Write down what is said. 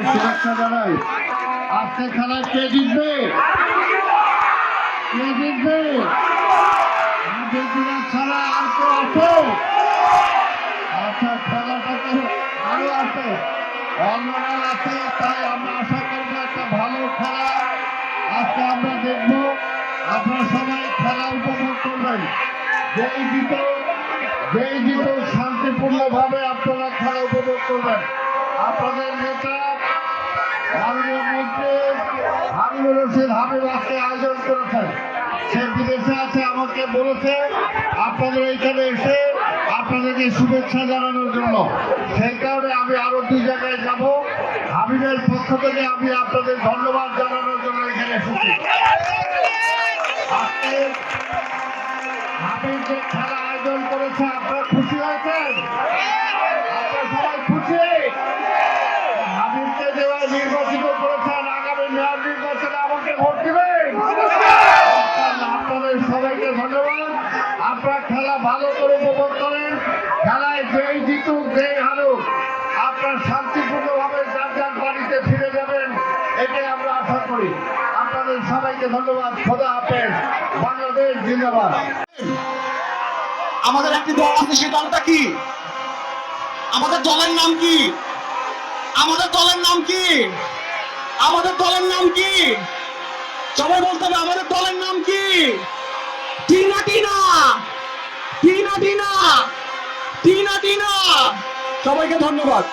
শুভেচ্ছা জানাই। আজকে খেলায় কে জিতবে? কে জিতবে? আর্জেন্টিনা ছাড়া আর কেউ আছে? আচ্ছা, খেলাটাকে আরো আছে, অন্যরা আছে, তাই আমরা আশা করবো একটা ভালো খেলা আজকে আমরা দেখব। আপনারা সবাই খেলা উপভোগ করবেন। যেই জিত শান্তিপূর্ণ ভাবে আপনারা খেলা উপভোগ করবেন। আপনাদের নেতা মাননীয় মন্ত্রী হাবিবুর রশিদ হাবিব আজকে আয়োজন করেছেন। সে বিদেশে আছে, আমাকে বলেছে আপনাদের এইখানে এসে আপনাদেরকে শুভেচ্ছা জানানোর জন্য। সেই কারণে আমি আরো 2 জায়গায় যাব। হাবিবের পক্ষ থেকে আমি আপনাদের ধন্যবাদ জানানোর জন্য এখানে এসেছি। আজকে হাবিব যে খেলা আয়োজন করেছে, আপনারা খুশি হয়েছেন? আপনারা সবাই খুশি? হাবিবকে দেওয়া নির্বাচিত করেছেন, আগামী মেয়র নির্বাচনে আমাকে ভোট দিবেন। আপনাদের সবাইকে ধন্যবাদ। আপনারা খেলা ভালো করে উপভোগ করেন। খেলায় যেই জিতুক যেই হারুক আপনারা শান্তিপূর্ণভাবে যার যার বাড়িতে ফিরে যাবেন, এটাই আমরা আশা করি। আপনাদের সবাইকে ধন্যবাদ। খোদা হাফেজ। বাংলাদেশ জিন্দাবাদ। আমাদের একটি দল আছে, সেই দলটা কি? আমাদের দলের নাম কি? আমাদের দলের নাম কি? আমাদের দলের নাম কি? সবাই বলতে হবে আমাদের দলের নাম কি? টিনা টিনা টিনা টিনা টিনা টিনা। সবাইকে ধন্যবাদ।